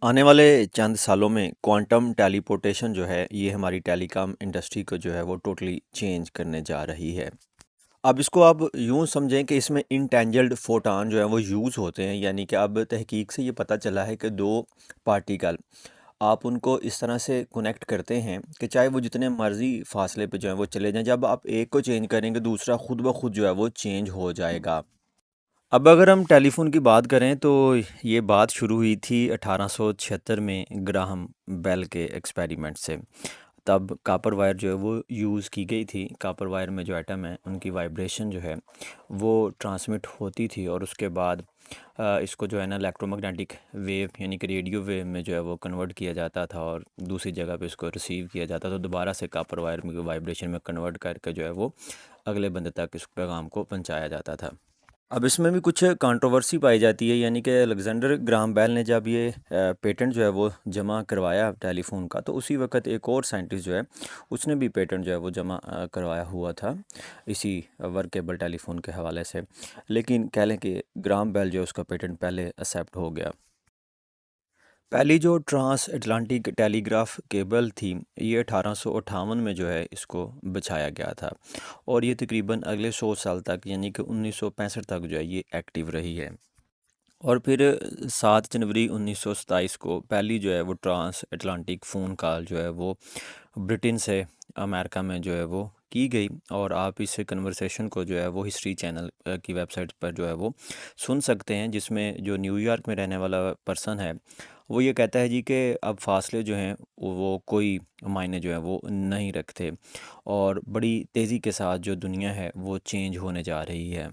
आने वाले चंद सालों में क्वांटम टेलीपोर्टेशन जो है ये हमारी टेलीकॉम इंडस्ट्री को जो है वो टोटली चेंज करने जा रही है। अब इसको आप यूँ समझें कि इसमें इंटेंजल्ड फोटॉन जो है वो यूज़ होते हैं, यानी कि अब तहकीक से ये पता चला है कि दो पार्टिकल आप उनको इस तरह से कनेक्ट करते हैं कि चाहे वो जितने मर्जी फासले पे जो है वो चले जाएं, जब आप एक को चेंज करेंगे दूसरा खुद ब खुद जो है वो चेंज हो जाएगा। अब अगर हम टेलीफोन की बात करें तो ये बात शुरू हुई थी 1876 में ग्राहम बेल के एक्सपेरिमेंट से। तब कापर वायर जो है वो यूज़ की गई थी। कापर वायर में जो एटम है उनकी वाइब्रेशन जो है वो ट्रांसमिट होती थी और उसके बाद इसको जो है ना इलेक्ट्रोमैग्नेटिक वेव यानी कि रेडियो वेव में जो है वो कन्वर्ट किया जाता था और दूसरी जगह पे इसको रिसीव किया जाता था, तो दोबारा से कापर वायर में वाइब्रेशन में कन्वर्ट करके जो है वो अगले बंदे तक इस पैगाम को पहुंचाया जाता था। अब इसमें भी कुछ कंट्रोवर्सी पाई जाती है, यानी कि अलेक्जेंडर ग्राहम बेल ने जब ये पेटेंट जो है वो जमा करवाया टेलीफोन का, तो उसी वक्त एक और साइंटिस्ट जो है उसने भी पेटेंट जो है वो जमा करवाया हुआ था इसी वर्केबल टेलीफोन के हवाले से। लेकिन कह लें कि ग्राहम बेल जो है उसका पेटेंट पहले एक्सेप्ट हो गया। पहली जो ट्रांस अटलांटिक टेलीग्राफ केबल थी ये 1858 में जो है इसको बिछाया गया था और ये तकरीबन अगले 100 साल तक यानी कि 1965 तक जो है ये एक्टिव रही है। और फिर 7 जनवरी 1927 को पहली जो है वो ट्रांस अटलांटिक फ़ोन कॉल जो है वो ब्रिटेन से अमेरिका में जो है वो की गई। और आप इस कन्वर्सेशन को जो है वो हिस्ट्री चैनल की वेबसाइट पर जो है वो सुन सकते हैं, जिसमें जो न्यूयॉर्क में रहने वाला पर्सन है वो ये कहता है जी कि अब फासले जो हैं वो कोई मायने जो है वो नहीं रखते और बड़ी तेज़ी के साथ जो दुनिया है वो चेंज होने जा रही है।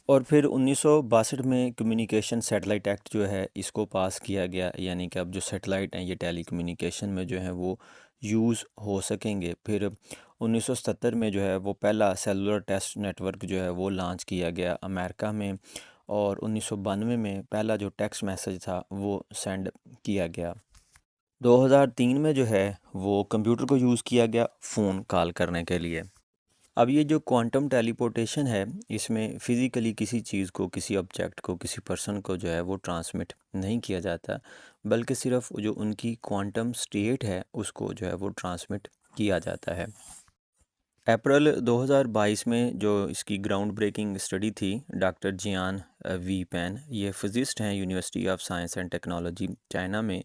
और फिर 1962 में कम्युनिकेशन सैटेलाइट एक्ट जो है इसको पास किया गया, यानी कि अब जो सैटेलाइट हैं ये टेली कम्युनिकेशन में जो है वो यूज़ हो सकेंगे। फिर 1977 में जो है वो पहला सेलुलर टेस्ट नेटवर्क जो है वो लॉन्च किया गया अमेरिका में। और 1992 में पहला जो टेक्स्ट मैसेज था वो सेंड किया गया। 2003 में जो है वो कंप्यूटर को यूज़ किया गया फ़ोन कॉल करने के लिए। अब ये जो क्वांटम टेलीपोर्टेशन है इसमें फ़िज़िकली किसी चीज़ को, किसी ऑब्जेक्ट को, किसी पर्सन को जो है वो ट्रांसमिट नहीं किया जाता, बल्कि सिर्फ जो उनकी क्वांटम स्टेट है उसको जो है वो ट्रांसमिट किया जाता है। अप्रैल 2022 में जो इसकी ग्राउंड ब्रेकिंग स्टडी थी, डॉक्टर जियान वी पेन, ये फिजिस्ट हैं university of science and technology China में,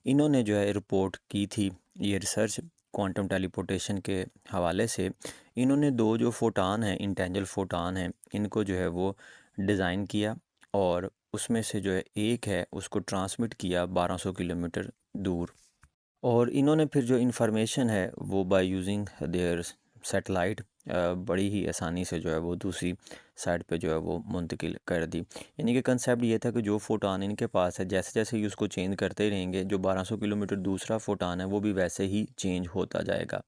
इन्होंने जो है रिपोर्ट की थी ये रिसर्च क्वांटम टेलीपोर्टेशन के हवाले से। इन्होंने दो जो फोटान हैं, इंटेंजल फोटान हैं, इनको जो है वो डिज़ाइन किया और उसमें से जो है एक है उसको ट्रांसमिट किया 1200 किलोमीटर दूर। और इन्होंने फिर जो इन्फॉर्मेशन है वो बाय यूजिंग देयर सैटेलाइट बड़ी ही आसानी से जो है वो दूसरी साइड पे जो है वो मुंतकिल कर दी। यानी कि कंसेप्ट ये था कि जो फोटान इनके पास है जैसे जैसे ही उसको चेंज करते रहेंगे, जो 1200 किलोमीटर दूसरा फोटान है वो भी वैसे ही चेंज होता जाएगा।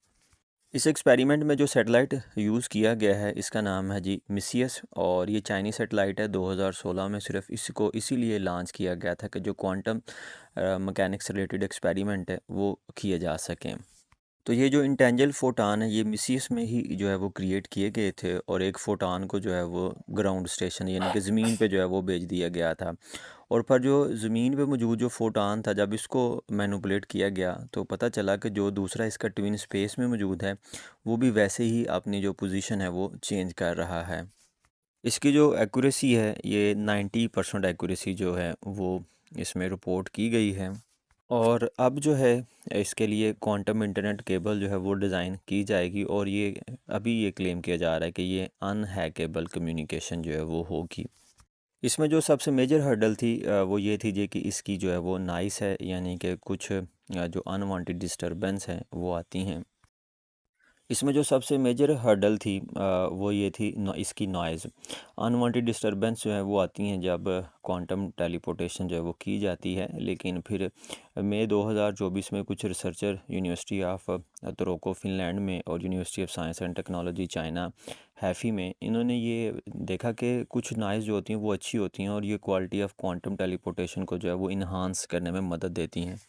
इस एक्सपेरिमेंट में जो सैटेलाइट यूज़ किया गया है इसका नाम है जी मिसियस, और ये चाइनीज सैटेलाइट है। 2016 में सिर्फ इसको इसीलिए लॉन्च किया गया था कि जो क्वांटम मैकेनिक्स रिलेटेड एक्सपेरिमेंट है वो किए जा सकें। तो ये जो इंटेंजल फोटान है ये मिसिस में ही जो है वो क्रिएट किए गए थे और एक फोटान को जो है वो ग्राउंड स्टेशन यानी कि ज़मीन पे जो है वो भेज दिया गया था। और पर जो ज़मीन पे मौजूद जो फोटान था जब इसको मैनिपुलेट किया गया तो पता चला कि जो दूसरा इसका ट्विन स्पेस में मौजूद है वो भी वैसे ही अपनी जो पोजीशन है वो चेंज कर रहा है। इसकी जो एक्यूरेसी है ये 90% एक्यूरेसी जो है वो इसमें रिपोर्ट की गई है। और अब जो है इसके लिए क्वांटम इंटरनेट केबल जो है वो डिज़ाइन की जाएगी और ये अभी ये क्लेम किया जा रहा है कि ये अनहैकेबल कम्युनिकेशन जो है वो होगी। इसमें जो सबसे मेजर हर्डल थी वो ये थी जी कि इसकी जो है वो नॉइस है, यानी कि कुछ जो अनवांटेड डिस्टरबेंस हैं वो आती हैं। इसमें जो सबसे मेजर हर्डल थी वो ये थी इसकी नॉइज़। अनवांटेड डिस्टरबेंस जो है वो आती हैं जब क्वांटम टेलीपोर्टेशन जो है वो की जाती है। लेकिन फिर मई 2024 में कुछ researcher university of Turku Finland में और university of science and technology China Hefei में इन्होंने ये देखा कि कुछ नॉइज़ जो होती हैं वो अच्छी होती हैं और ये क्वालिटी ऑफ क्वांटम टेलीपोर्टेशन को जो है वो इन्हांस करने में मदद देती हैं।